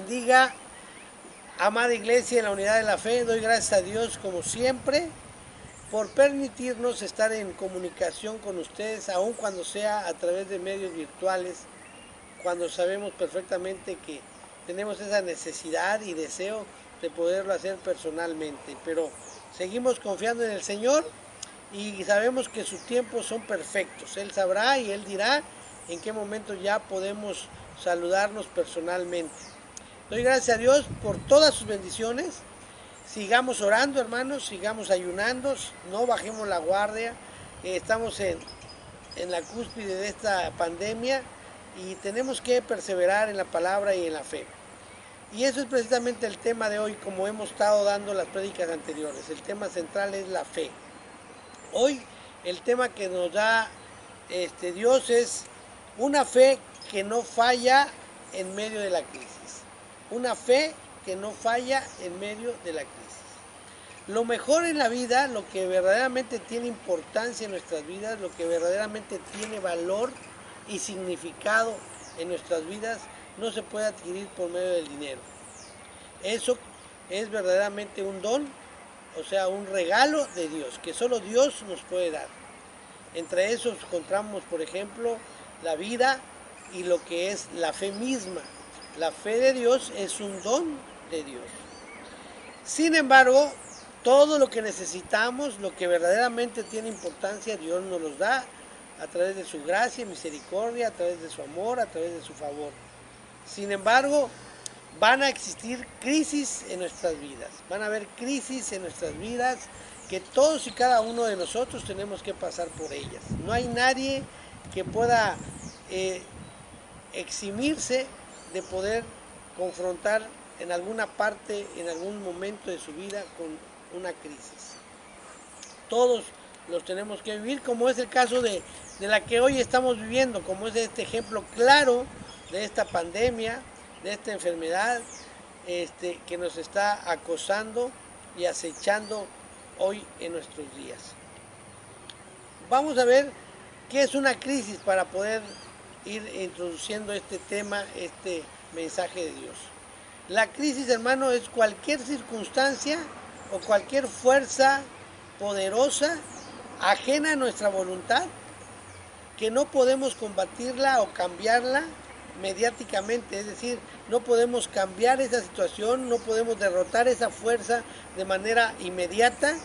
bendiga, amada iglesia en la unidad de la fe. Doy gracias a Dios como siempre por permitirnos estar en comunicación con ustedes, aun cuando sea a través de medios virtuales, cuando sabemos perfectamente que tenemos esa necesidad y deseo de poderlo hacer personalmente. Pero seguimos confiando en el Señor y sabemos que sus tiempos son perfectos. Él sabrá y Él dirá en qué momento ya podemos saludarnos personalmente. Doy gracias a Dios por todas sus bendiciones. Sigamos orando, hermanos, sigamos ayunando, no bajemos la guardia. Estamos en la cúspide de esta pandemia y tenemos que perseverar en la palabra y en la fe. Y eso es precisamente el tema de hoy, como hemos estado dando las prédicas anteriores. El tema central es la fe. Hoy el tema que nos da Dios es una fe que no falla en medio de la crisis. Una fe que no falla en medio de la crisis. Lo mejor en la vida, lo que verdaderamente tiene importancia en nuestras vidas, lo que verdaderamente tiene valor y significado en nuestras vidas, no se puede adquirir por medio del dinero. Eso es verdaderamente un don, o sea, un regalo de Dios, que solo Dios nos puede dar. Entre esos encontramos, por ejemplo, la vida y lo que es la fe misma. La fe de Dios es un don de Dios. Sin embargo, todo lo que necesitamos, lo que verdaderamente tiene importancia, Dios nos los da a través de su gracia y misericordia, a través de su amor, a través de su favor. Sin embargo, van a existir crisis en nuestras vidas. Van a haber crisis en nuestras vidas que todos y cada uno de nosotros tenemos que pasar por ellas. No hay nadie que pueda eximirse de poder confrontar en alguna parte, en algún momento de su vida con una crisis. Todos los tenemos que vivir, como es el caso de la que hoy estamos viviendo, como es este ejemplo claro de esta pandemia, de esta enfermedad que nos está acosando y acechando hoy en nuestros días. Vamos a ver qué es una crisis para poder ir introduciendo este tema, este mensaje de Dios. La crisis, hermano, es cualquier circunstancia o cualquier fuerza poderosa ajena a nuestra voluntad, que no podemos combatirla o cambiarla mediáticamente, es decir, no podemos cambiar esa situación, no podemos derrotar esa fuerza de manera inmediata,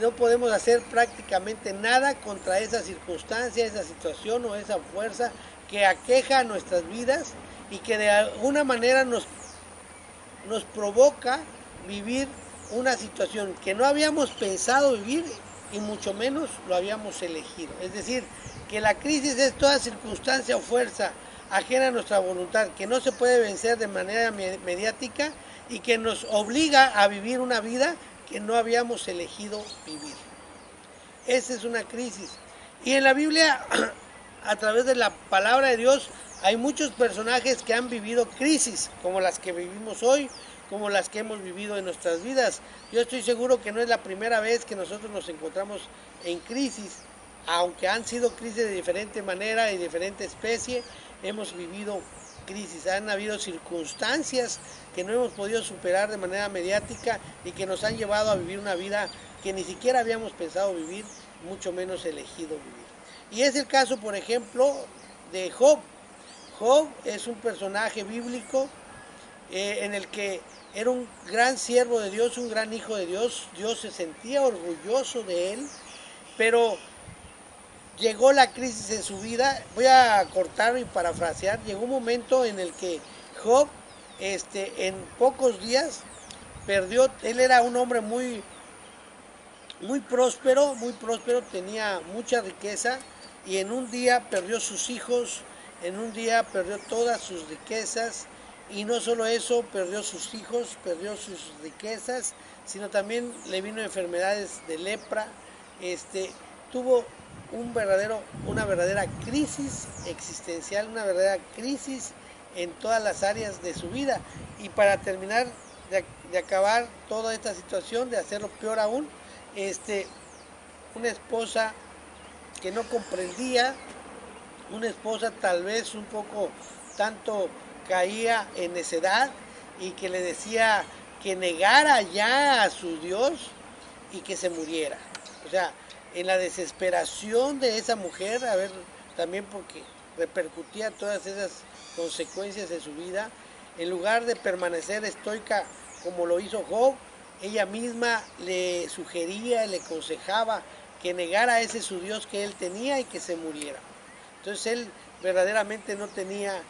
no podemos hacer prácticamente nada contra esa circunstancia, esa situación o esa fuerza que aqueja nuestras vidas y que de alguna manera nos provoca vivir una situación que no habíamos pensado vivir y mucho menos lo habíamos elegido. Es decir, que la crisis es toda circunstancia o fuerza ajena a nuestra voluntad, que no se puede vencer de manera mediática y que nos obliga a vivir una vida que no habíamos elegido vivir. Esa es una crisis. Y en la Biblia, a través de la palabra de Dios, hay muchos personajes que han vivido crisis, como las que vivimos hoy, como las que hemos vivido en nuestras vidas. Yo estoy seguro que no es la primera vez que nosotros nos encontramos en crisis, aunque han sido crisis de diferente manera y diferente especie, hemos vivido crisis. Han habido circunstancias que no hemos podido superar de manera mediática y que nos han llevado a vivir una vida que ni siquiera habíamos pensado vivir, mucho menos elegido vivir. Y es el caso, por ejemplo, de Job. Job es un personaje bíblico en el que era un gran siervo de Dios, un gran hijo de Dios. Dios se sentía orgulloso de él, pero llegó la crisis en su vida. Voy a cortar y parafrasear. Llegó un momento en el que Job, en pocos días, perdió. Él era un hombre muy próspero, tenía mucha riqueza y en un día perdió sus hijos, en un día perdió todas sus riquezas y no solo eso, perdió sus hijos, perdió sus riquezas, sino también le vino enfermedades de lepra, tuvo una verdadera crisis existencial, una verdadera crisis en todas las áreas de su vida. Y para terminar de acabar toda esta situación, de hacerlo peor aún, una esposa que no comprendía, una esposa tal vez un poco tanto caía en necedad y que le decía que negara ya a su Dios y que se muriera. O sea, en la desesperación de esa mujer, a ver, también porque repercutía todas esas consecuencias en su vida, en lugar de permanecer estoica como lo hizo Job, ella misma le sugería, le aconsejaba que negara a ese su Dios que él tenía y que se muriera. Entonces él verdaderamente no tenía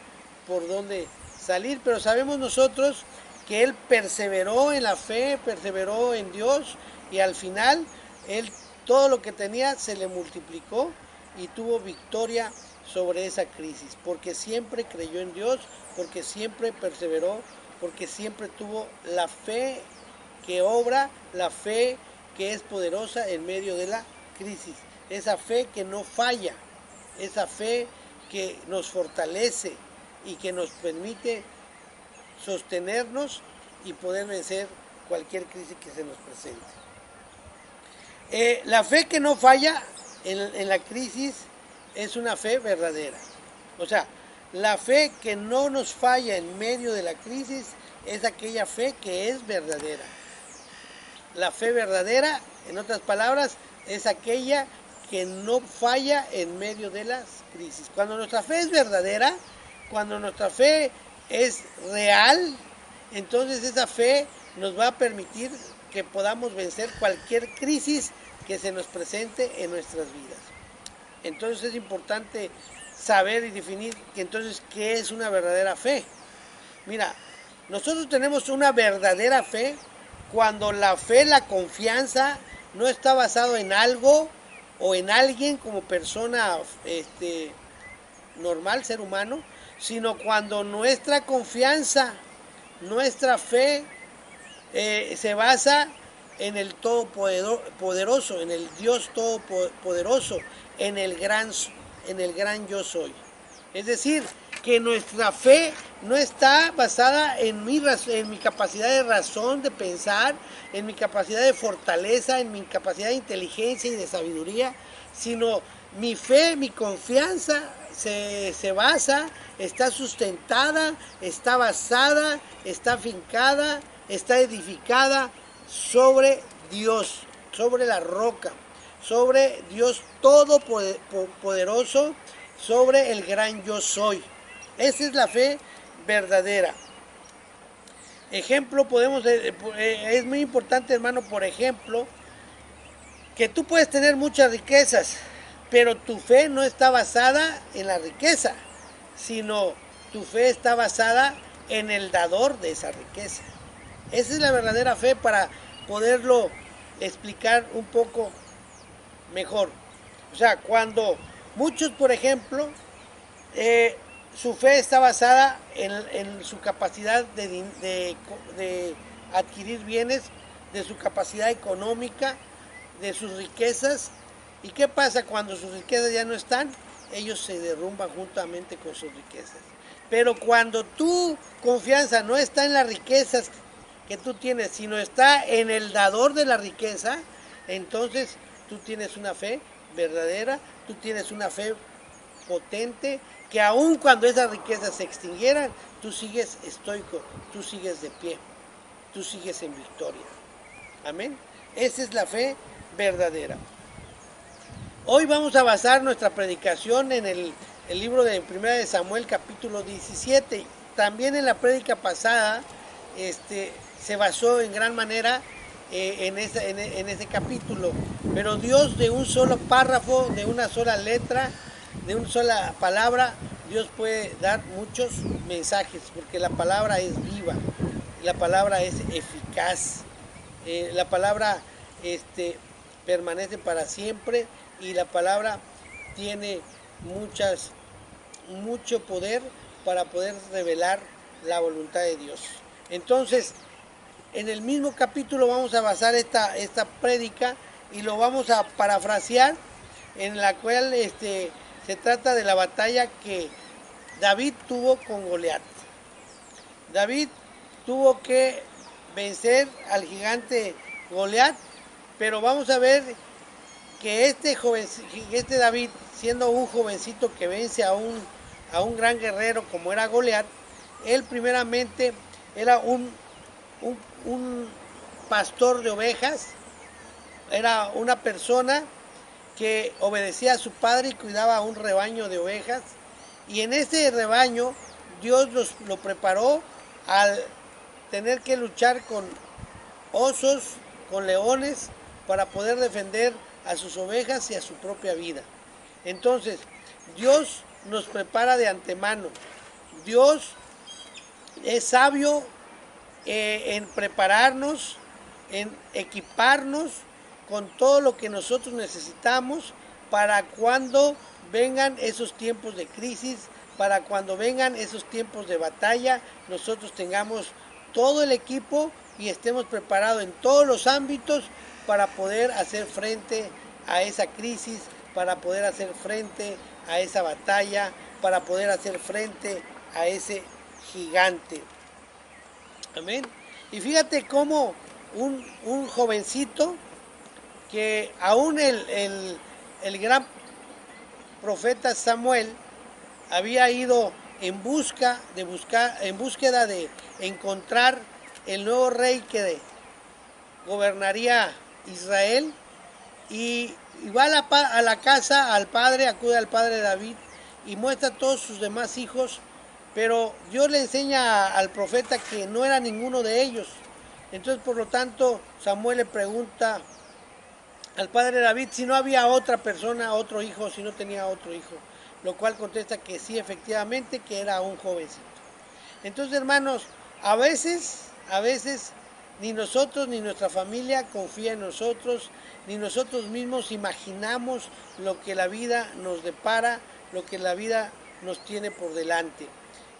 por dónde salir, pero sabemos nosotros que él perseveró en la fe, perseveró en Dios, y al final él todo lo que tenía se le multiplicó y tuvo victoria sobre esa crisis, porque siempre creyó en Dios, porque siempre perseveró, porque siempre tuvo la fe que obra, la fe que es poderosa en medio de la crisis, esa fe que no falla, esa fe que nos fortalece y que nos permite sostenernos y poder vencer cualquier crisis que se nos presente. La fe que no falla en la crisis es una fe verdadera. O sea, la fe que no nos falla en medio de la crisis es aquella fe que es verdadera. La fe verdadera, en otras palabras, es aquella que no falla en medio de las crisis. Cuando nuestra fe es verdadera, cuando nuestra fe es real, entonces esa fe nos va a permitir que podamos vencer cualquier crisis que se nos presente en nuestras vidas. Entonces es importante saber y definir que entonces qué es una verdadera fe. Mira, nosotros tenemos una verdadera fe cuando la fe, la confianza, no está basado en algo o en alguien como persona normal, ser humano, sino cuando nuestra confianza, nuestra fe se basa en el Todopoderoso, en el Dios Todopoderoso, en el gran yo soy. Es decir, que nuestra fe no está basada en mi capacidad de razón, de pensar, en mi capacidad de fortaleza, en mi capacidad de inteligencia y de sabiduría, sino mi fe, mi confianza se basa, está sustentada, está basada, está afincada, está edificada sobre Dios, sobre la roca, sobre Dios Todopoderoso, sobre el gran yo soy. Esa es la fe verdadera. Ejemplo, es muy importante, hermano, por ejemplo, que tú puedes tener muchas riquezas, pero tu fe no está basada en la riqueza, sino tu fe está basada en el dador de esa riqueza. Esa es la verdadera fe para poderlo explicar un poco mejor. O sea, cuando muchos, por ejemplo, su fe está basada en su capacidad de adquirir bienes, de su capacidad económica, de sus riquezas. ¿Y qué pasa cuando sus riquezas ya no están? Ellos se derrumban juntamente con sus riquezas. Pero cuando tu confianza no está en las riquezas que tú tienes, sino está en el dador de la riqueza, entonces tú tienes una fe verdadera, tú tienes una fe potente, que aun cuando esas riquezas se extinguieran, tú sigues estoico, tú sigues de pie, tú sigues en victoria. Amén. Esa es la fe verdadera. Hoy vamos a basar nuestra predicación en el libro de 1 de Samuel, capítulo 17. También en la prédica pasada se basó en gran manera en ese capítulo. Pero Dios, de un solo párrafo, de una sola letra, de una sola palabra, Dios puede dar muchos mensajes, porque la palabra es viva, la palabra es eficaz, la palabra permanece para siempre, y la palabra tiene mucho poder para poder revelar la voluntad de Dios. Entonces, en el mismo capítulo vamos a basar esta prédica y lo vamos a parafrasear, en la cual se trata de la batalla que David tuvo con Goliat. David tuvo que vencer al gigante Goliat, pero vamos a ver que este David, siendo un jovencito que vence a un gran guerrero como era Goliat, él primeramente era un pastor de ovejas, era una persona que obedecía a su padre y cuidaba un rebaño de ovejas. Y en ese rebaño Dios lo preparó al tener que luchar con osos, con leones, para poder defender a sus ovejas y a su propia vida. Entonces, Dios nos prepara de antemano. Dios es sabio en prepararnos, en equiparnos con todo lo que nosotros necesitamos para cuando vengan esos tiempos de crisis, para cuando vengan esos tiempos de batalla, nosotros tengamos todo el equipo y estemos preparados en todos los ámbitos para poder hacer frente a esa crisis, para poder hacer frente a esa batalla, para poder hacer frente a ese gigante. Amén. Y fíjate cómo un jovencito, que aún el gran profeta Samuel había ido en búsqueda de encontrar el nuevo rey que gobernaría Israel, y va a la casa, acude al padre David y muestra a todos sus demás hijos, pero Dios le enseña al profeta que no era ninguno de ellos. Entonces, por lo tanto, Samuel le pregunta al padre David si no había otra persona, otro hijo, si no tenía otro hijo, lo cual contesta que sí, efectivamente, que era un jovencito. Entonces, hermanos, a veces ni nosotros ni nuestra familia confía en nosotros, ni nosotros mismos imaginamos lo que la vida nos depara, lo que la vida nos tiene por delante.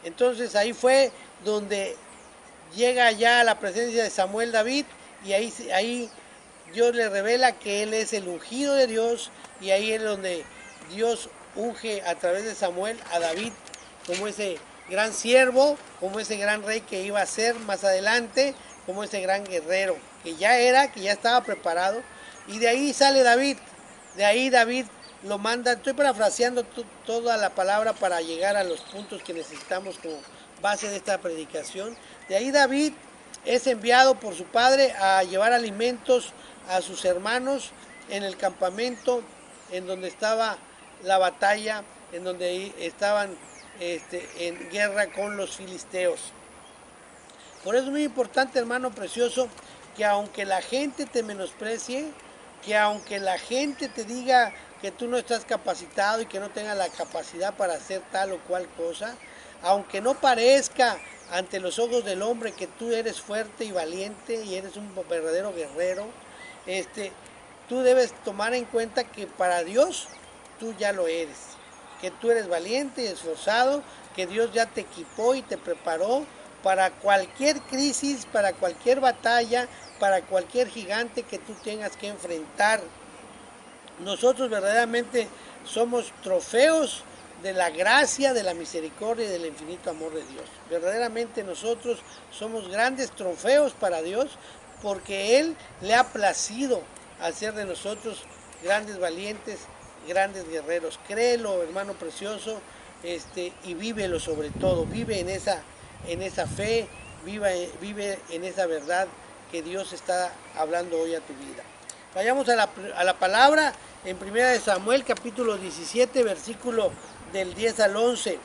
Entonces ahí fue donde llega ya a la presencia de Samuel David, y ahí Dios le revela que él es el ungido de Dios, y ahí es donde Dios unge a través de Samuel a David como ese gran siervo, como ese gran rey que iba a ser más adelante, como ese gran guerrero que ya estaba preparado. Y de ahí sale David, de ahí David lo manda. Estoy parafraseando toda la palabra para llegar a los puntos que necesitamos como base de esta predicación. De ahí David es enviado por su padre a llevar alimentos a sus hermanos en el campamento en donde estaba la batalla, en donde estaban en guerra con los filisteos. Por eso es muy importante, hermano precioso, que aunque la gente te menosprecie, que aunque la gente te diga que tú no estás capacitado y que no tengas la capacidad para hacer tal o cual cosa, aunque no parezca ante los ojos del hombre que tú eres fuerte y valiente y eres un verdadero guerrero, tú debes tomar en cuenta que para Dios tú ya lo eres, que tú eres valiente y esforzado, que Dios ya te equipó y te preparó para cualquier crisis, para cualquier batalla, para cualquier gigante que tú tengas que enfrentar. Nosotros verdaderamente somos trofeos de la gracia, de la misericordia y del infinito amor de Dios. Verdaderamente nosotros somos grandes trofeos para Dios, porque Él le ha placido hacer de nosotros grandes valientes, grandes guerreros. Créelo, hermano precioso, y vívelo sobre todo. Vive en esa fe, vive en esa verdad que Dios está hablando hoy a tu vida. Vayamos a la palabra en 1 Samuel capítulo 17, versículo del 10 al 11.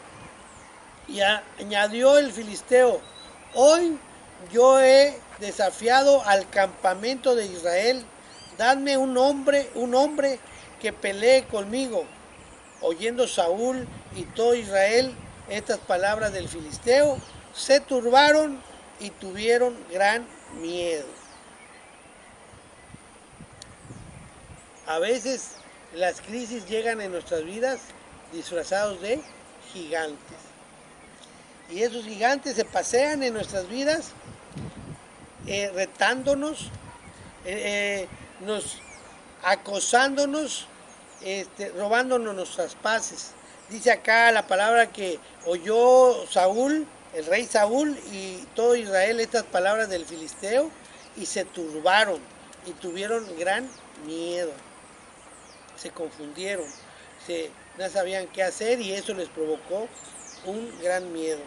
Y añadió el filisteo: hoy yo he desafiado al campamento de Israel, dadme un hombre que pelee conmigo. Oyendo Saúl y todo Israel estas palabras del filisteo, se turbaron y tuvieron gran miedo. A veces las crisis llegan en nuestras vidas disfrazados de gigantes. Y esos gigantes se pasean en nuestras vidas retándonos, acosándonos, robándonos nuestras paces. Dice acá la palabra que oyó Saúl, el rey Saúl y todo Israel estas palabras del filisteo, y se turbaron y tuvieron gran miedo. Se confundieron, no sabían qué hacer, y eso les provocó un gran miedo.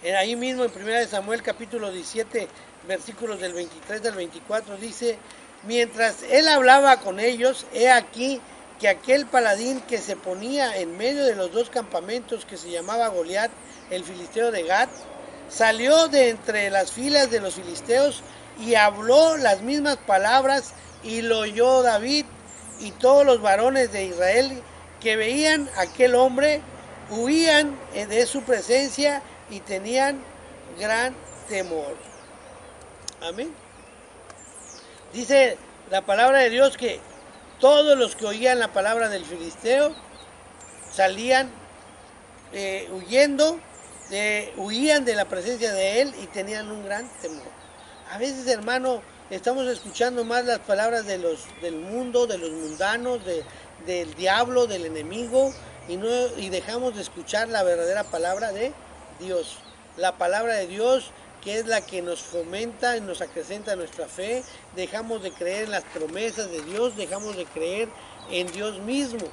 Ahí mismo en 1 Samuel capítulo 17, versículos del 23 al 24, dice: mientras él hablaba con ellos, he aquí que aquel paladín que se ponía en medio de los dos campamentos, que se llamaba Goliat, el filisteo de Gat, salió de entre las filas de los filisteos y habló las mismas palabras, y lo oyó David y todos los varones de Israel que veían a aquel hombre, huían de su presencia y tenían gran temor. Amén. Dice la palabra de Dios que todos los que oían la palabra del filisteo salían huyendo, huían de la presencia de él y tenían un gran temor. A veces, hermano, estamos escuchando más las palabras del mundo, de los mundanos, del diablo, del enemigo, y dejamos de escuchar la verdadera palabra de Dios. La palabra de Dios, que es la que nos fomenta y nos acrecenta nuestra fe. Dejamos de creer en las promesas de Dios, dejamos de creer en Dios mismo,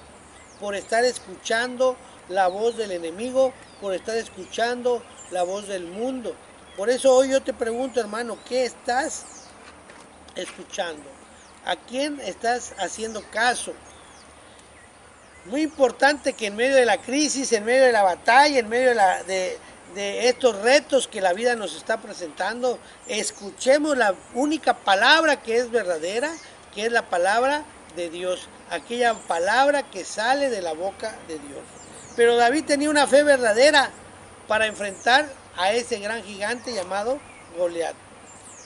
por estar escuchando la voz del enemigo, por estar escuchando la voz del mundo. Por eso hoy yo te pregunto, hermano, ¿qué estás escuchando? ¿A quién estás haciendo caso? Muy importante que en medio de la crisis, en medio de la batalla, en medio de estos retos que la vida nos está presentando, escuchemos la única palabra que es verdadera, que es la palabra de Dios, aquella palabra que sale de la boca de Dios. Pero David tenía una fe verdadera para enfrentar a ese gran gigante llamado Goliat.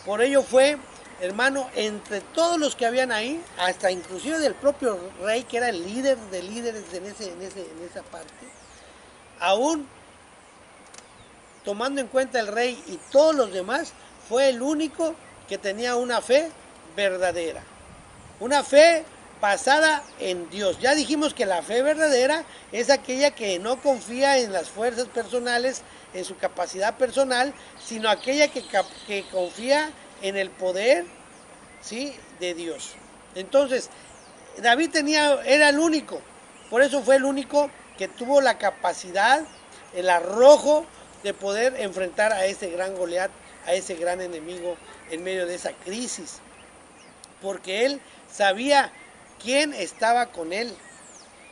Por ello fue, hermano, entre todos los que habían ahí, hasta inclusive del propio rey, que era el líder de líderes en esa parte, aún tomando en cuenta el rey y todos los demás, fue el único que tenía una fe verdadera, una fe basada en Dios. Ya dijimos que la fe verdadera es aquella que no confía en las fuerzas personales, en su capacidad personal, sino aquella que confía en el poder, ¿sí?, de Dios. Entonces, David era el único, por eso fue el único que tuvo la capacidad, el arrojo de poder enfrentar a ese gran Goliat, a ese gran enemigo en medio de esa crisis, porque él sabía quién estaba con él.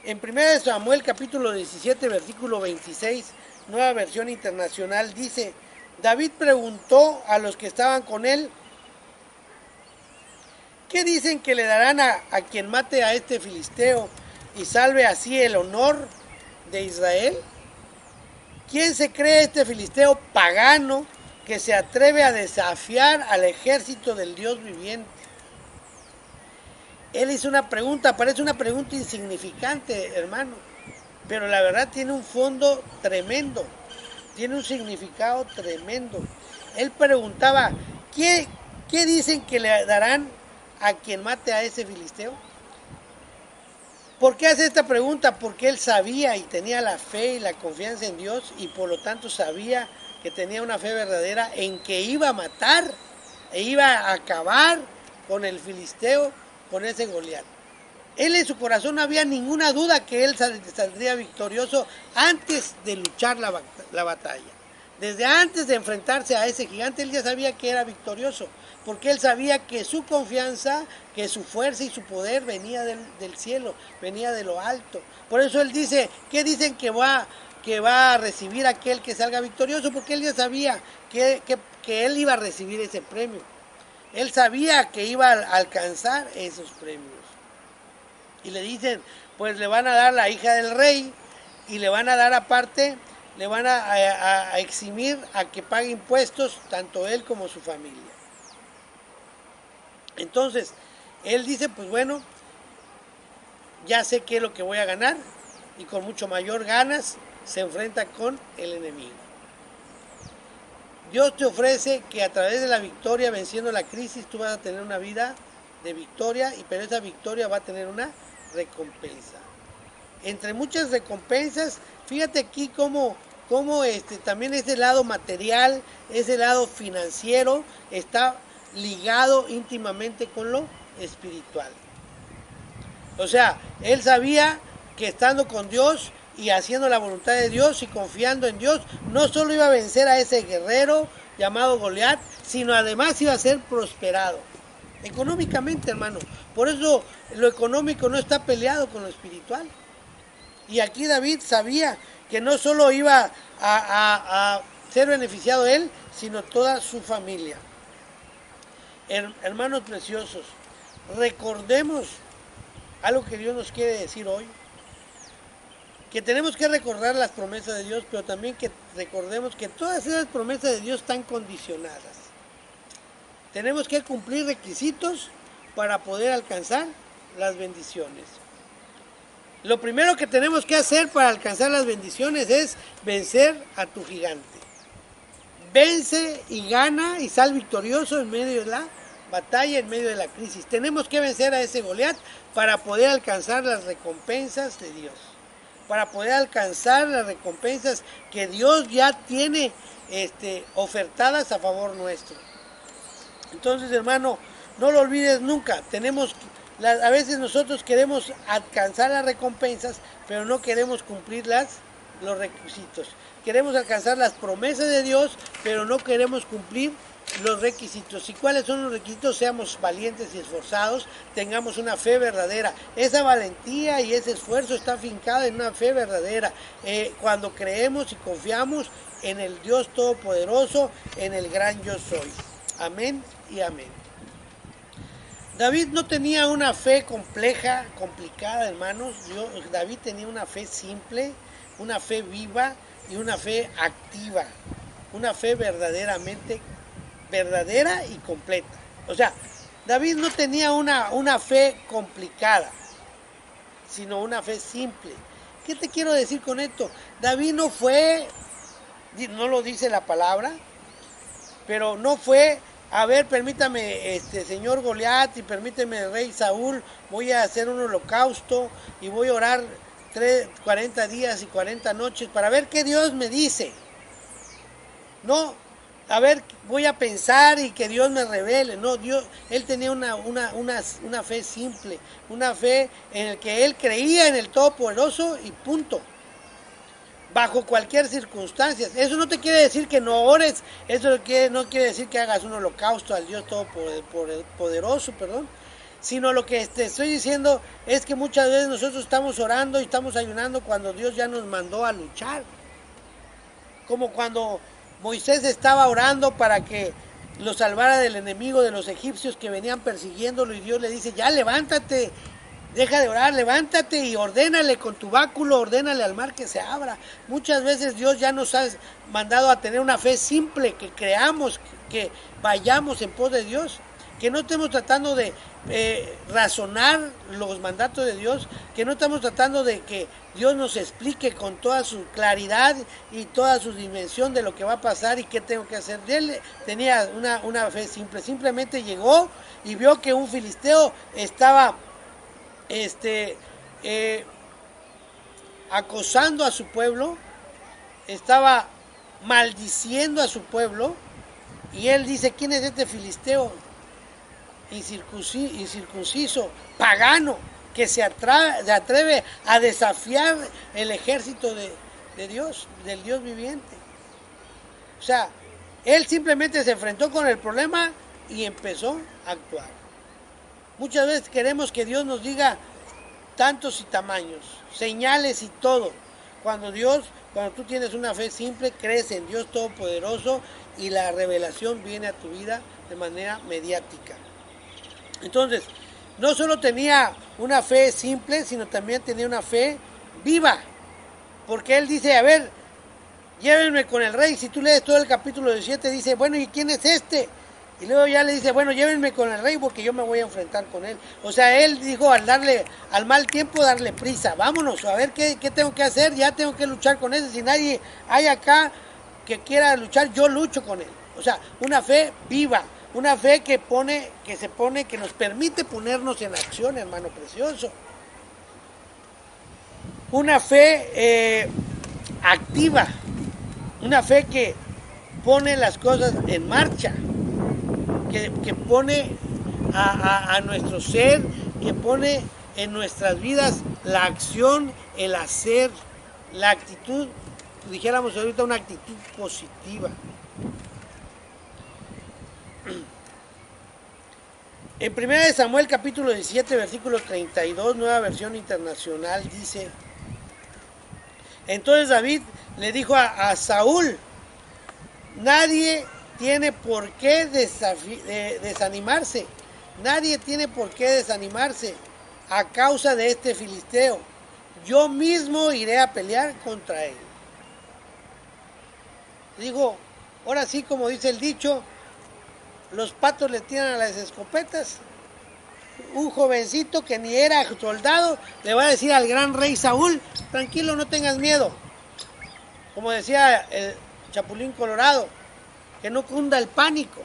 En 1 Samuel capítulo 17, versículo 26, Nueva Versión Internacional, dice: David preguntó a los que estaban con él: ¿qué dicen que le darán a quien mate a este filisteo y salve así el honor de Israel? ¿Quién se cree este filisteo pagano que se atreve a desafiar al ejército del Dios viviente? Él hizo una pregunta, parece una pregunta insignificante, hermano, pero la verdad tiene un fondo tremendo, tiene un significado tremendo. Él preguntaba: ¿qué dicen que le darán a quien mate a ese filisteo? ¿Por qué hace esta pregunta? Porque él sabía y tenía la fe y la confianza en Dios, y por lo tanto sabía que tenía una fe verdadera en que iba a matar e iba a acabar con el filisteo, con ese Goliat. Él en su corazón no había ninguna duda que él saldría victorioso antes de luchar la batalla. Desde antes de enfrentarse a ese gigante, él ya sabía que era victorioso, porque él sabía que su confianza, que su fuerza y su poder venía del cielo, venía de lo alto. Por eso él dice: ¿qué dicen que va a recibir aquel que salga victorioso? Porque él ya sabía que él iba a recibir ese premio. Él sabía que iba a alcanzar esos premios. Y le dicen: pues le van a dar la hija del rey, y le van a dar aparte, le van a eximir a que pague impuestos, tanto él como su familia. Entonces, él dice: pues bueno, ya sé qué es lo que voy a ganar, y con mucho mayor ganas se enfrenta con el enemigo. Dios te ofrece que a través de la victoria, venciendo la crisis, tú vas a tener una vida de victoria, pero esa victoria va a tener una recompensa. Entre muchas recompensas, fíjate aquí cómo también ese lado material, ese lado financiero, está ligado íntimamente con lo espiritual. O sea, él sabía que estando con Dios y haciendo la voluntad de Dios y confiando en Dios, no solo iba a vencer a ese guerrero llamado Goliat, sino además iba a ser prosperado económicamente, hermano. Por eso lo económico no está peleado con lo espiritual. Y aquí David sabía que no solo iba a ser beneficiado él, sino toda su familia. Hermanos preciosos, recordemos algo que Dios nos quiere decir hoy, que tenemos que recordar las promesas de Dios, pero también que recordemos que todas esas promesas de Dios están condicionadas. Tenemos que cumplir requisitos para poder alcanzar las bendiciones. Lo primero que tenemos que hacer para alcanzar las bendiciones es vencer a tu gigante. Vence y gana y sal victorioso en medio de la batalla, en medio de la crisis. Tenemos que vencer a ese Goliat para poder alcanzar las recompensas de Dios. Para poder alcanzar las recompensas que Dios ya tiene ofertadas a favor nuestro. Entonces, hermano, no lo olvides nunca. A veces nosotros queremos alcanzar las recompensas, pero no queremos cumplir los requisitos. Queremos alcanzar las promesas de Dios, pero no queremos cumplir los requisitos. ¿Y cuáles son los requisitos? Seamos valientes y esforzados, tengamos una fe verdadera. Esa valentía y ese esfuerzo está afincado en una fe verdadera. Cuando creemos y confiamos en el Dios Todopoderoso, en el gran yo soy. Amén y amén. David no tenía una fe compleja, complicada, hermanos. David tenía una fe simple, una fe viva y una fe activa. Una fe verdaderamente verdadera y completa. O sea, David no tenía una fe complicada, sino una fe simple. ¿Qué te quiero decir con esto? David no lo dice la palabra, pero no fue, a ver, permítame, señor Goliat, y permíteme, rey Saúl, voy a hacer un holocausto y voy a orar 40 días y 40 noches para ver qué Dios me dice. No, a ver, voy a pensar y que Dios me revele. No, él tenía una fe simple, una fe en el que él creía en el Todopoderoso y punto. Bajo cualquier circunstancia. Eso no te quiere decir que no ores, eso no quiere decir que hagas un holocausto al Dios Todopoderoso, sino lo que te estoy diciendo es que muchas veces nosotros estamos orando y estamos ayunando cuando Dios ya nos mandó a luchar. Como cuando Moisés estaba orando para que lo salvara del enemigo de los egipcios que venían persiguiéndolo, y Dios le dice, ya levántate, deja de orar, levántate y ordénale con tu báculo, ordénale al mar que se abra. Muchas veces Dios ya nos ha mandado a tener una fe simple, que creamos, que vayamos en pos de Dios, que no estemos tratando de razonar los mandatos de Dios, que no estamos tratando de que Dios nos explique con toda su claridad y toda su dimensión de lo que va a pasar y qué tengo que hacer. Él tenía una fe simple, simplemente llegó y vio que un filisteo estaba acosando a su pueblo, estaba maldiciendo a su pueblo, y él dice, ¿quién es este filisteo incircunciso, pagano, que se atreve a desafiar el ejército de Dios, del Dios viviente? O sea, él simplemente se enfrentó con el problema y empezó a actuar. Muchas veces queremos que Dios nos diga tantos y tamaños, señales y todo. Cuando tú tienes una fe simple, crees en Dios Todopoderoso y la revelación viene a tu vida de manera mediática. Entonces, no solo tenía una fe simple, sino también tenía una fe viva. Porque él dice, a ver, llévenme con el rey. Si tú lees todo el capítulo 17, dice, bueno, ¿y quién es este? Y luego ya le dice, bueno, llévenme con el rey porque yo me voy a enfrentar con él. O sea, él dijo, al mal tiempo, darle prisa. Vámonos, a ver qué tengo que hacer, ya tengo que luchar con ese. Si nadie hay acá que quiera luchar, yo lucho con él. O sea, una fe viva, una fe que nos permite ponernos en acción, hermano precioso. Una fe activa, una fe que pone las cosas en marcha. Que pone a nuestro ser, que pone en nuestras vidas la acción, el hacer, la actitud, dijéramos ahorita, una actitud positiva. En 1 Samuel capítulo 17, versículo 32, nueva versión internacional, dice: entonces David le dijo a Saúl: nadie tiene por qué desanimarse, nadie tiene por qué desanimarse a causa de este filisteo. Yo mismo iré a pelear contra él. Digo, ahora sí, como dice el dicho, los patos le tiran a las escopetas. Un jovencito que ni era soldado le va a decir al gran rey Saúl: tranquilo, no tengas miedo. Como decía el Chapulín Colorado, que no cunda el pánico.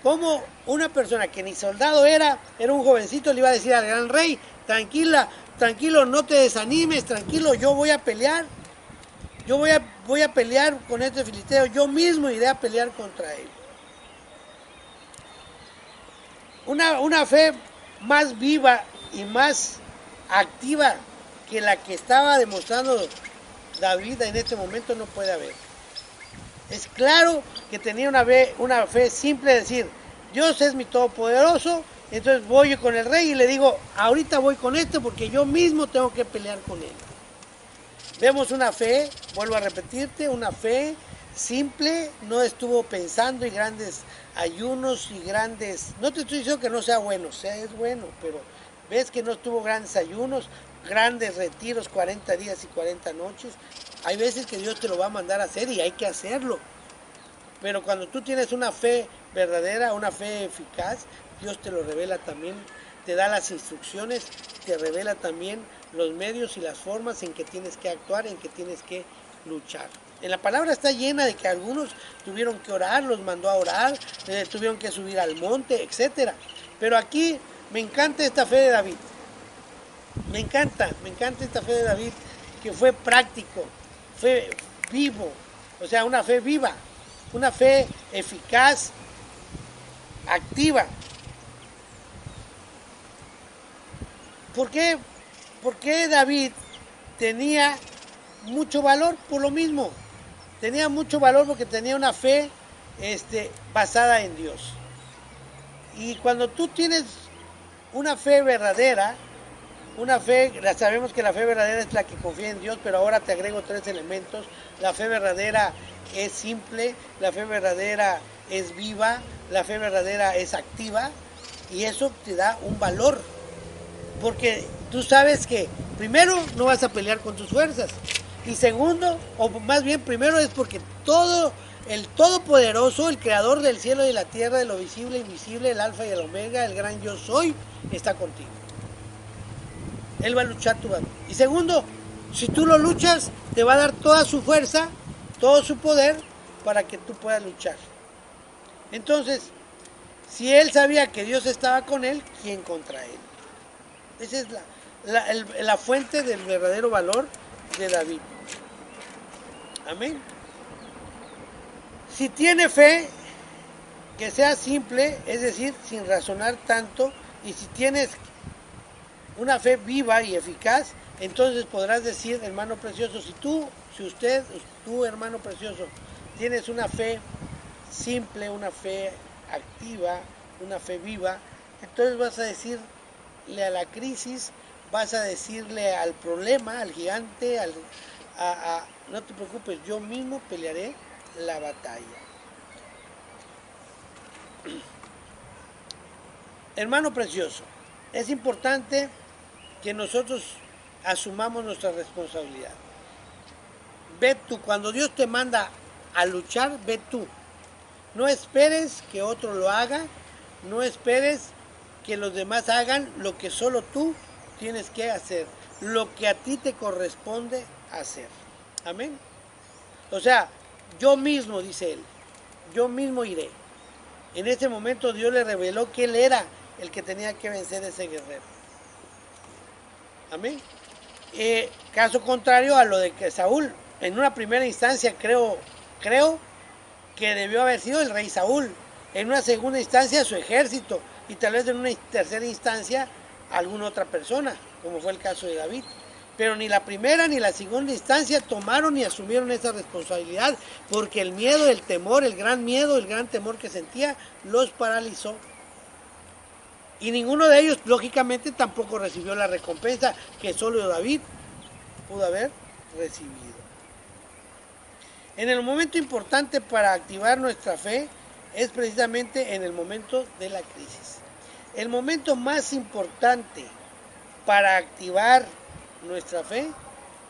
Como una persona que ni soldado era un jovencito, le iba a decir al gran rey: tranquilo, no te desanimes, tranquilo, yo voy a pelear. Yo voy a pelear con este filisteo, yo mismo iré a pelear contra él. Una fe más viva y más activa que la que estaba demostrando David en este momento no puede haber. Es claro que tenía una fe simple, decir: Dios es mi todopoderoso, entonces voy con el rey y le digo: ahorita voy con esto porque yo mismo tengo que pelear con él. Vemos una fe, vuelvo a repetirte, una fe simple, no estuvo pensando en grandes ayunos y grandes... No te estoy diciendo que no sea bueno, es bueno, pero ves que no estuvo grandes ayunos, grandes retiros, 40 días y 40 noches. Hay veces que Dios te lo va a mandar a hacer y hay que hacerlo. Pero cuando tú tienes una fe verdadera, una fe eficaz, Dios te lo revela también, te da las instrucciones, te revela también los medios y las formas en que tienes que actuar, en que tienes que luchar. En la palabra está llena de que algunos tuvieron que orar, los mandó a orar, tuvieron que subir al monte, etc. Pero aquí me encanta esta fe de David. Me encanta esta fe de David, que fue práctico, fue vivo, o sea, una fe viva, una fe eficaz, activa. ¿Por qué David tenía mucho valor? Por lo mismo. Tenía mucho valor porque tenía una fe basada en Dios. Y cuando tú tienes una fe verdadera, sabemos que la fe verdadera es la que confía en Dios, pero ahora te agrego 3 elementos. La fe verdadera es simple, la fe verdadera es viva, la fe verdadera es activa, y eso te da un valor. Porque tú sabes que primero no vas a pelear con tus fuerzas. Y segundo, o más bien primero, es porque el Todopoderoso, el Creador del cielo y de la tierra, de lo visible e invisible, el Alfa y el Omega, el gran Yo Soy, está contigo. Él va a luchar tu batalla. Y segundo, si tú lo luchas, te va a dar toda su fuerza, todo su poder para que tú puedas luchar. Entonces, si él sabía que Dios estaba con él, ¿quién contra él? Esa es la fuente del verdadero valor de David. Amén. Si tiene fe, que sea simple, es decir, sin razonar tanto, y si tienes una fe viva y eficaz, entonces podrás decir: hermano precioso, si tú, hermano precioso, tienes una fe simple, una fe activa, una fe viva, entonces vas a decirle a la crisis, vas a decirle al problema, al gigante, no te preocupes, yo mismo pelearé la batalla. Hermano precioso, es importante que nosotros asumamos nuestra responsabilidad. Ve tú, cuando Dios te manda a luchar, ve tú. No esperes que otro lo haga, no esperes que los demás hagan lo que solo tú tienes que hacer, lo que a ti te corresponde hacer. Amén. O sea, yo mismo, dice él, yo mismo iré. En ese momento Dios le reveló que él era el que tenía que vencer a ese guerrero. Amén. Caso contrario a lo de que Saúl, en una primera instancia creo que debió haber sido el rey Saúl, en una segunda instancia su ejército, y tal vez en una tercera instancia alguna otra persona, como fue el caso de David. Pero ni la primera ni la segunda instancia tomaron ni asumieron esa responsabilidad, porque el miedo, el temor, el gran miedo, el gran temor que sentía, los paralizó. Y ninguno de ellos, lógicamente, tampoco recibió la recompensa que solo David pudo haber recibido. En el momento importante para activar nuestra fe es precisamente en el momento de la crisis. El momento más importante para activar nuestra fe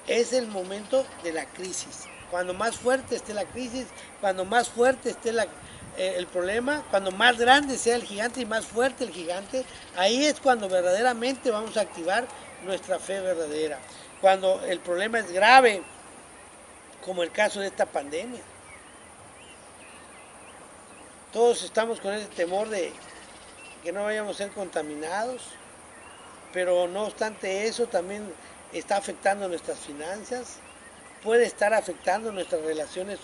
es el momento de la crisis. Cuando más fuerte esté la crisis, cuando más fuerte esté el problema, cuando más grande sea el gigante y más fuerte el gigante, ahí es cuando verdaderamente vamos a activar nuestra fe verdadera. Cuando el problema es grave, como el caso de esta pandemia. Todos estamos con ese temor de que no vayamos a ser contaminados, pero no obstante eso también está afectando nuestras finanzas, puede estar afectando nuestras relaciones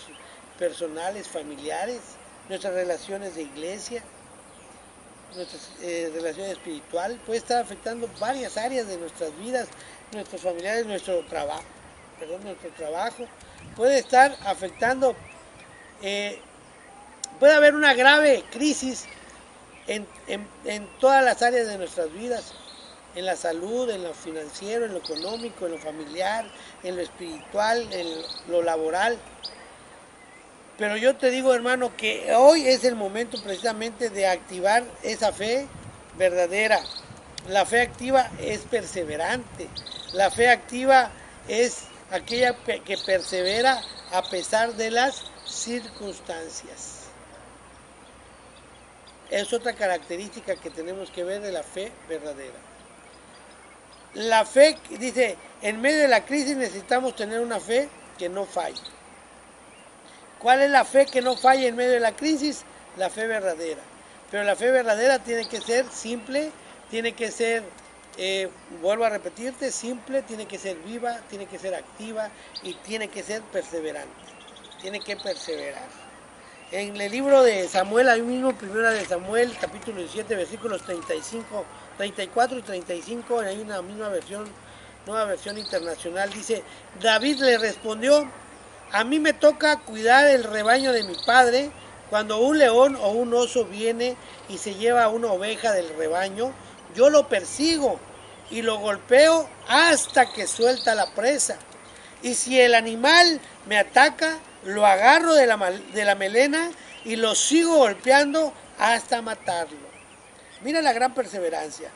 personales, familiares, nuestras relaciones de iglesia, nuestras relaciones espirituales, puede estar afectando varias áreas de nuestras vidas, nuestros familiares, nuestro trabajo, puede estar afectando, puede haber una grave crisis en todas las áreas de nuestras vidas, en la salud, en lo financiero, en lo económico, en lo familiar, en lo espiritual, en lo laboral. Pero yo te digo, hermano, que hoy es el momento precisamente de activar esa fe verdadera. La fe activa es perseverante. La fe activa es aquella que persevera a pesar de las circunstancias. Es otra característica que tenemos que ver de la fe verdadera. La fe, dice, en medio de la crisis necesitamos tener una fe que no falle. ¿Cuál es la fe que no falla en medio de la crisis? La fe verdadera. Pero la fe verdadera tiene que ser simple, tiene que ser, vuelvo a repetirte, simple, tiene que ser viva, tiene que ser activa y tiene que ser perseverante. Tiene que perseverar. En el libro de Samuel, ahí mismo, primera de Samuel, capítulo 17, versículos 34 y 35, hay una misma versión, nueva versión internacional, dice, David le respondió, a mí me toca cuidar el rebaño de mi padre. Cuando un león o un oso viene y se lleva una oveja del rebaño, yo lo persigo y lo golpeo hasta que suelta la presa. Y si el animal me ataca, lo agarro de la melena y lo sigo golpeando hasta matarlo. Mira la gran perseverancia.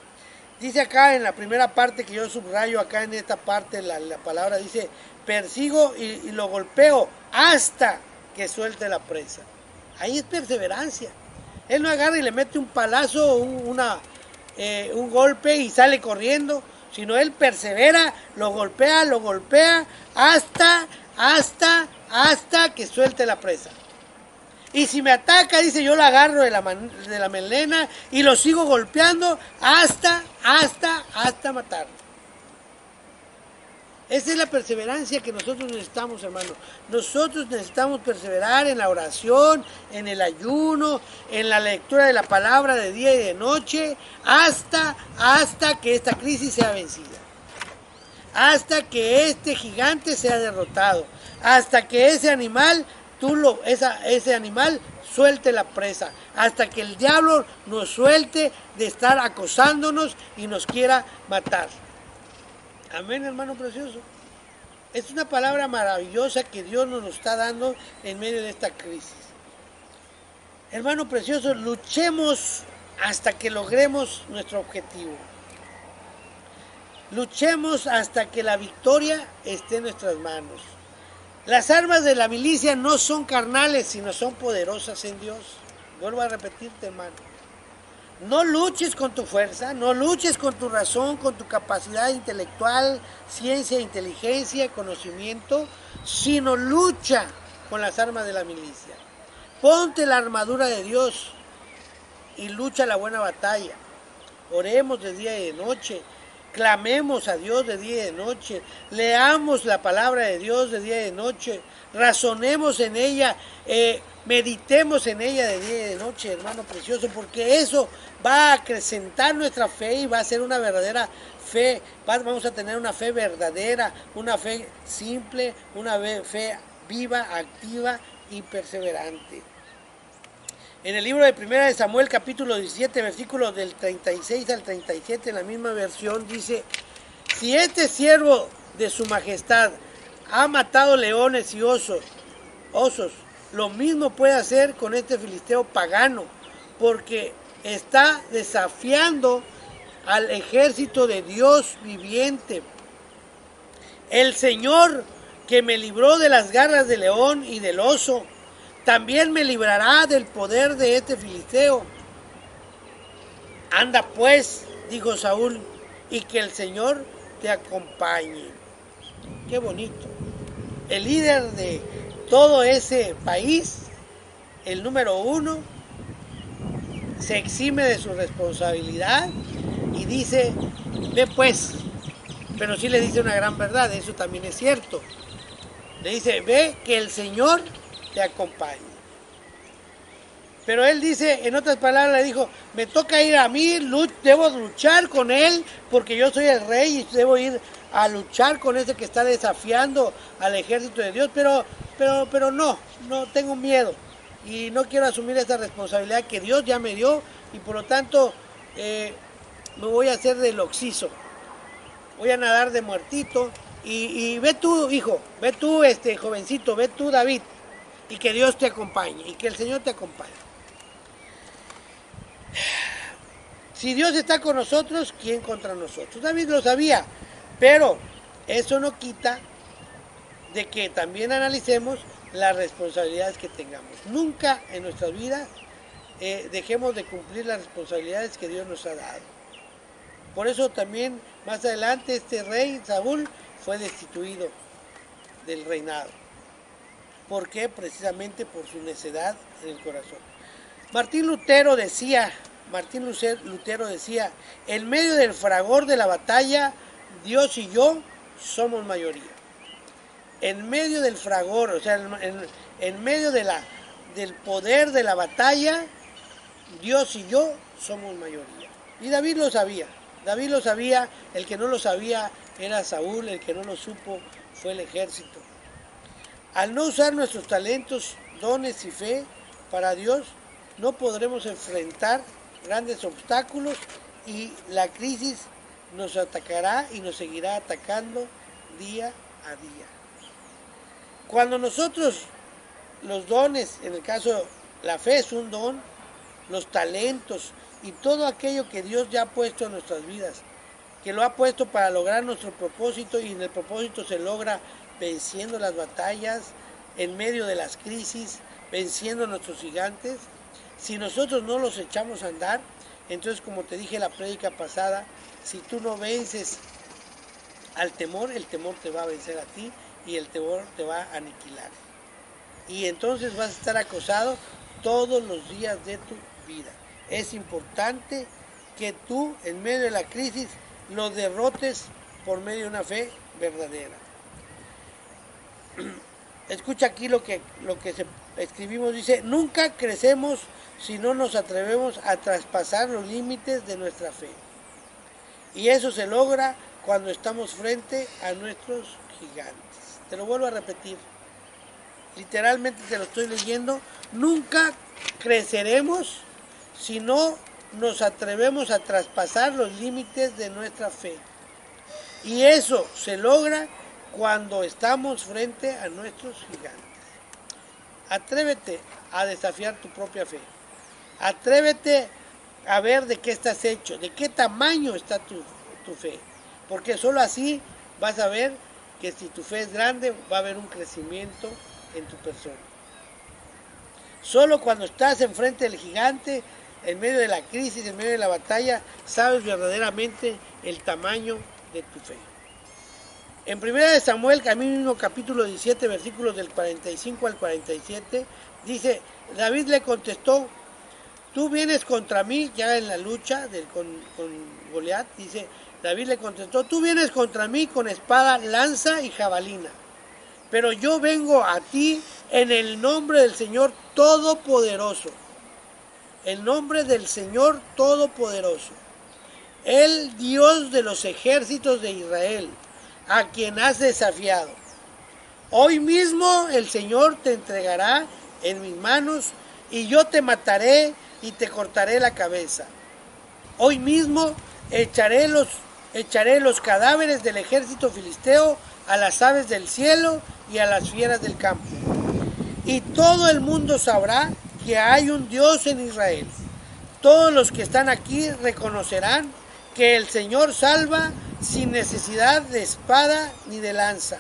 Dice acá en la primera parte que yo subrayo, acá en esta parte la palabra dice, persigo y lo golpeo hasta que suelte la presa. Ahí es perseverancia. Él no agarra y le mete un palazo, un golpe y sale corriendo, sino él persevera, lo golpea hasta que suelte la presa. Y si me ataca, dice, yo lo agarro de la melena y lo sigo golpeando hasta matarlo. Esa es la perseverancia que nosotros necesitamos, hermano. Nosotros necesitamos perseverar en la oración, en el ayuno, en la lectura de la palabra de día y de noche, hasta que esta crisis sea vencida. Hasta que este gigante sea derrotado. Hasta que ese animal, ese animal suelte la presa. Hasta que el diablo nos suelte de estar acosándonos y nos quiera matar. Amén, hermano precioso. Es una palabra maravillosa que Dios nos está dando en medio de esta crisis. Hermano precioso, luchemos hasta que logremos nuestro objetivo. Luchemos hasta que la victoria esté en nuestras manos. Las armas de la milicia no son carnales, sino son poderosas en Dios. Vuelvo a repetirte, hermano. No luches con tu fuerza, no luches con tu razón, con tu capacidad intelectual, ciencia, inteligencia, conocimiento, sino lucha con las armas de la milicia. Ponte la armadura de Dios y lucha la buena batalla. Oremos de día y de noche. Clamemos a Dios de día y de noche, leamos la palabra de Dios de día y de noche, razonemos en ella, meditemos en ella de día y de noche, hermano precioso, porque eso va a acrecentar nuestra fe y va a ser una verdadera fe. Vamos a tener una fe verdadera, una fe simple, una fe viva, activa y perseverante. En el libro de 1 Samuel, capítulo 17, versículos del 36 al 37, en la misma versión, dice: si este siervo de su majestad ha matado leones y osos, lo mismo puede hacer con este filisteo pagano, porque está desafiando al ejército de Dios viviente. El Señor que me libró de las garras del león y del oso, también me librará del poder de este filisteo. Anda pues, dijo Saúl, y que el Señor te acompañe. Qué bonito. El líder de todo ese país, el número 1, se exime de su responsabilidad y dice: ve pues. Pero sí le dice una gran verdad, eso también es cierto. Le dice: ve que el Señor te acompañe. Pero él dice, en otras palabras, le dijo: me toca ir a mí, debo luchar con él, porque yo soy el rey y debo ir a luchar con ese que está desafiando al ejército de Dios, pero no tengo miedo y no quiero asumir esa responsabilidad que Dios ya me dio, y por lo tanto me voy a hacer del oxiso, voy a nadar de muertito, y ve tú, hijo, ve tú, jovencito, ve tú, David, y que Dios te acompañe, y que el Señor te acompañe. Si Dios está con nosotros, ¿quién contra nosotros? David lo sabía, pero eso no quita de que también analicemos las responsabilidades que tengamos. Nunca en nuestras vidas dejemos de cumplir las responsabilidades que Dios nos ha dado. Por eso también más adelante este rey Saúl fue destituido del reinado. ¿Por qué? Precisamente por su necedad en el corazón. Martín Lutero decía, en medio del fragor de la batalla, Dios y yo somos mayoría. En medio del fragor, o sea, en medio del poder de la batalla, Dios y yo somos mayoría. Y David lo sabía, el que no lo sabía era Saúl, el que no lo supo fue el ejército. Al no usar nuestros talentos, dones y fe para Dios, no podremos enfrentar grandes obstáculos y la crisis nos atacará y nos seguirá atacando día a día. Cuando nosotros, los dones, en el caso la fe es un don, los talentos y todo aquello que Dios ya ha puesto en nuestras vidas, que lo ha puesto para lograr nuestro propósito, y en el propósito se logra venciendo las batallas, en medio de las crisis, venciendo a nuestros gigantes. Si nosotros no los echamos a andar, entonces, como te dije en la prédica pasada, si tú no vences al temor, el temor te va a vencer a ti y el temor te va a aniquilar. Y entonces vas a estar acosado todos los días de tu vida. Es importante que tú, en medio de la crisis, lo derrotes por medio de una fe verdadera. Escucha aquí lo que escribimos, dice: nunca crecemos si no nos atrevemos a traspasar los límites de nuestra fe. Y eso se logra cuando estamos frente a nuestros gigantes. Te lo vuelvo a repetir, literalmente te lo estoy leyendo: nunca creceremos si no nos atrevemos a traspasar los límites de nuestra fe. Y eso se logra cuando estamos frente a nuestros gigantes. Atrévete a desafiar tu propia fe. Atrévete a ver de qué estás hecho, de qué tamaño está tu fe. Porque solo así vas a ver que si tu fe es grande, va a haber un crecimiento en tu persona. Solo cuando estás enfrente del gigante, en medio de la crisis, en medio de la batalla, sabes verdaderamente el tamaño de tu fe. En 1 Samuel, mismo capítulo 17, versículos del 45 al 47, dice: David le contestó: tú vienes contra mí, ya en la lucha con Goliat, dice, David le contestó, tú vienes contra mí con espada, lanza y jabalina, pero yo vengo a ti en el nombre del Señor Todopoderoso, el nombre del Señor Todopoderoso, el Dios de los ejércitos de Israel, a quien has desafiado. Hoy mismo el Señor te entregará en mis manos y yo te mataré y te cortaré la cabeza. Hoy mismo echaré los cadáveres del ejército filisteo a las aves del cielo y a las fieras del campo. Y todo el mundo sabrá que hay un Dios en Israel. Todos los que están aquí reconocerán que el Señor salva sin necesidad de espada ni de lanza.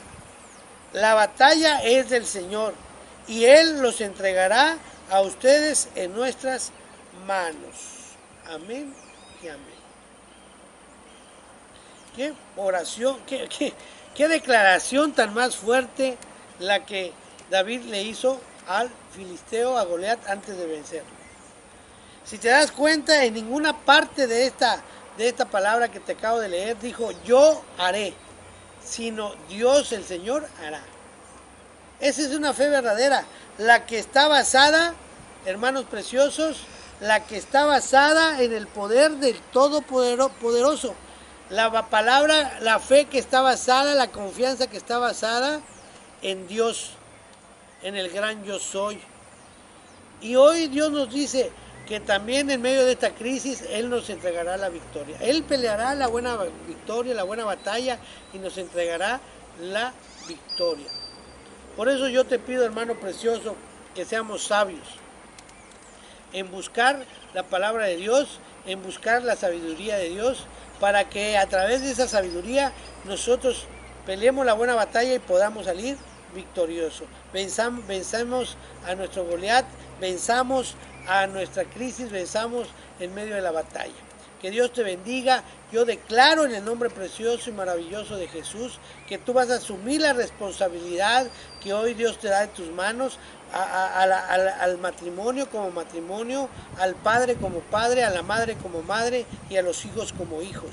La batalla es del Señor y Él los entregará a ustedes en nuestras manos. Amén y amén. Qué oración, qué declaración tan más fuerte la que David le hizo al filisteo, a Goliat, antes de vencerlo. Si te das cuenta, en ninguna parte de esta palabra que te acabo de leer dijo yo haré, sino Dios el Señor hará. Esa es una fe verdadera, la que está basada, hermanos preciosos, la que está basada en el poder del Todopoderoso. La palabra, la fe que está basada, la confianza que está basada en Dios, en el gran yo soy. Y hoy Dios nos dice que también en medio de esta crisis Él nos entregará la victoria. Él peleará la buena victoria, la buena batalla y nos entregará la victoria. Por eso yo te pido, hermano precioso, que seamos sabios en buscar la palabra de Dios, en buscar la sabiduría de Dios, para que a través de esa sabiduría nosotros peleemos la buena batalla y podamos salir victoriosos. Venzamos a nuestro Goliat, venzamos a nuestra crisis, venzamos en medio de la batalla. Que Dios te bendiga. Yo declaro en el nombre precioso y maravilloso de Jesús que tú vas a asumir la responsabilidad que hoy Dios te da en tus manos, al matrimonio como matrimonio, al padre como padre, a la madre como madre y a los hijos como hijos.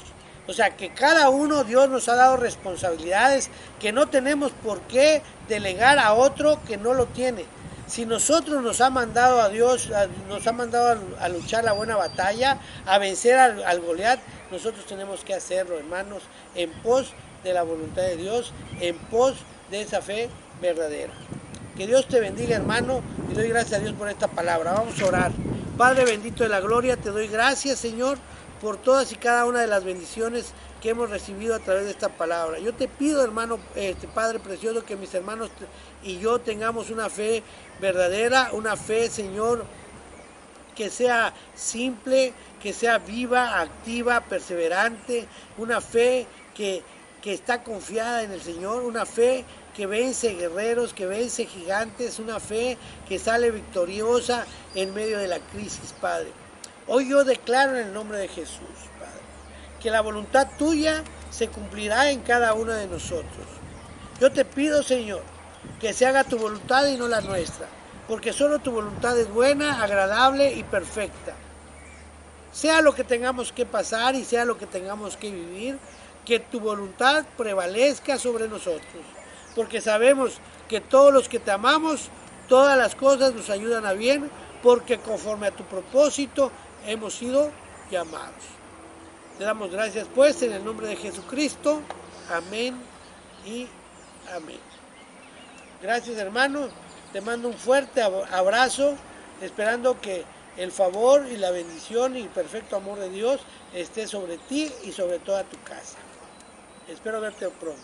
O sea, que cada uno, Dios nos ha dado responsabilidades que no tenemos por qué delegar a otro que no lo tiene. Si nosotros nos ha mandado a Dios, nos ha mandado a luchar la buena batalla, a vencer al Goliat, nosotros tenemos que hacerlo, hermanos, en pos de la voluntad de Dios, en pos de esa fe verdadera. Que Dios te bendiga, hermano, y doy gracias a Dios por esta palabra. Vamos a orar. Padre bendito de la gloria, te doy gracias, Señor, por todas y cada una de las bendiciones que hemos recibido a través de esta palabra. Yo te pido, hermano, Padre precioso, que mis hermanos y yo tengamos una fe verdadera, una fe, Señor, que sea simple, que sea viva, activa, perseverante, una fe que está confiada en el Señor, una fe que vence guerreros, que vence gigantes, una fe que sale victoriosa en medio de la crisis, Padre. Hoy yo declaro en el nombre de Jesús, Padre, que la voluntad tuya se cumplirá en cada uno de nosotros. Yo te pido, Señor, que se haga tu voluntad y no la nuestra, porque solo tu voluntad es buena, agradable y perfecta. Sea lo que tengamos que pasar y sea lo que tengamos que vivir, que tu voluntad prevalezca sobre nosotros, porque sabemos que todos los que te amamos, todas las cosas nos ayudan a bien, porque conforme a tu propósito hemos sido llamados. Te damos gracias pues en el nombre de Jesucristo. Amén y amén. Gracias, hermano. Te mando un fuerte abrazo, esperando que el favor y la bendición y el perfecto amor de Dios esté sobre ti y sobre toda tu casa. Espero verte pronto.